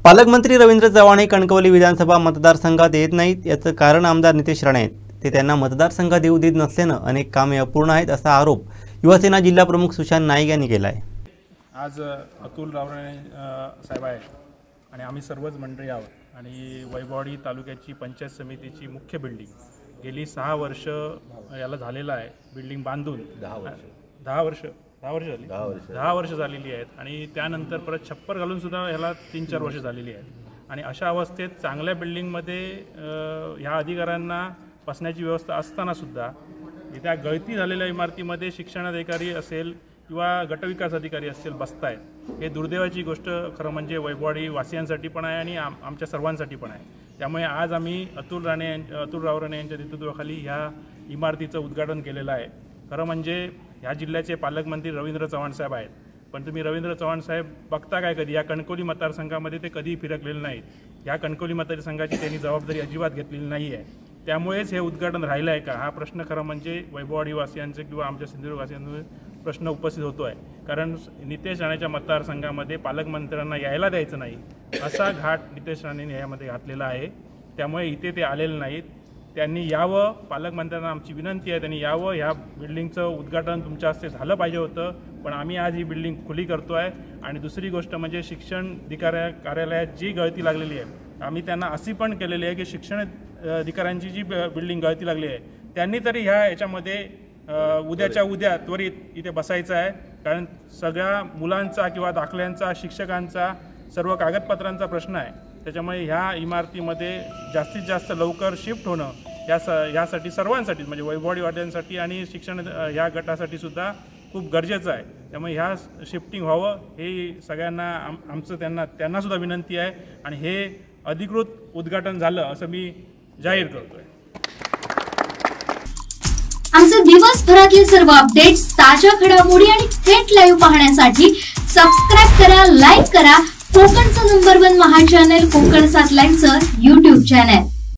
पालकमंत्री रवींद्र चव्हाण हे कणकवली विधानसभा मतदारसंघात येत नाहीत। याचं कारण आमदार नितेश राणे ते त्यांना मतदारसंघात येऊ देत नसल्यानं अनेक कामे अपूर्ण आहेत असा आरोप युवासेना जिल्हा प्रमुख सुशांत नाईक यांनी केला आहे। आज अतुल रावणे साहेब आहेत आणि आम्ही सर्वच मंडळी आहोत आणि वैभववाडी तालुक्याची पंचायत समितीची मुख्य बिल्डिंग गेली 6 वर्ष याला झालेला आहे। बिल्डिंग बांधून 10 वर्ष झालेली आहेत आणि त्यानंतर परत छप्पर घालून सुद्धा ह्याला 3-4 वर्ष झालेली आहेत आणि अशा अवस्थेत चांगल्या बिल्डिंगमध्ये ह्या अधिकाऱ्यांना बसण्याची व्यवस्था असताना सुद्धा त्या गळती झालेल्या इमारतीमध्ये शिक्षणाधिकारी असेल किंवा गटविकास अधिकारी असेल बसतायत। हे दुर्दैवाची गोष्ट खरं म्हणजे वैभववाडी वासियांसाठी पण आहे आणि आमच्या सर्वांसाठी पण आहे। त्यामुळे आज आम्ही अतुल रावणे यांच्या नेतृत्वाखाली ह्या इमारतीचं उद्घाटन केलेलं आहे। खरं म्हणजे ह्या जिल्ह्याचे पालकमंत्री रवींद्र चव्हाण साहेब आहेत, पण तुम्ही रवींद्र चव्हाण साहेब बघता काय कधी या कणकवली मतदारसंघामध्ये ते कधीही फिरकलेले नाहीत। या कणकवली मतदारसंघाची त्यांनी जबाबदारी अजिबात घेतलेली नाही आहे। त्यामुळेच हे उद्घाटन राहिलं आहे का हा प्रश्न खरं म्हणजे वैभववाडी वासियांचे किंवा आमच्या सिंधुदुर्गवासियांचे प्रश्न उपस्थित होतो आहे। कारण नितेश राणेच्या मतदारसंघामध्ये पालकमंत्र्यांना यायला द्यायचं नाही असा घाट नितेश राणेंनी यामध्ये घातलेला आहे। त्यामुळे इथे ते आलेले नाहीत। त्यांनी यावं, पालकमंत्र्यांना आमची विनंती आहे त्यांनी यावं। ह्या बिल्डिंगचं उद्घाटन तुमच्या हस्ते झालं पाहिजे होतं, पण आम्ही आज ही बिल्डिंग खुली करतो आहे। आणि दुसरी गोष्ट म्हणजे शिक्षण कार्यालयात जी गळती लागलेली आहे आम्ही त्यांना अशी पण केलेली आहे की शिक्षण अधिकाऱ्यांची जी बिल्डिंग गळती लागली आहे त्यांनी तरी याच्यामध्ये उद्याच्या उद्या त्वरित इथे बसायचं आहे। कारण सगळ्या मुलांचा किंवा दाखल्यांचा शिक्षकांचा सर्व कागदपत्रांचा प्रश्न आहे। त्याच्यामुळे ह्या इमारतीमध्ये जास्तीत जास्त लवकर शिफ्ट होणं यासाठी सर्वांसाठी म्हणजे वैभववाडी वाट्यांसाठी आणि शिक्षण ह्या गटासाठी सुद्धा खूप गरजेचं आहे। त्यामुळे ह्या शिफ्टिंग व्हावं हे सगळ्यांना आमचं त्यांना सुद्धा विनंती आहे आणि हे अधिकृत उद्घाटन झालं असं मी जाहीर करतोय। आमचे दिवसभरातले सर्व अपडेट्स, ताज्या घडामोडी आणि थेट लाईव्ह पाहण्यासाठी सबस्क्राइब करा, लाईक करा कोकणचं नंबर 1 महा चॅनल कोकण 7 लाईव्हचं YouTube चॅनल।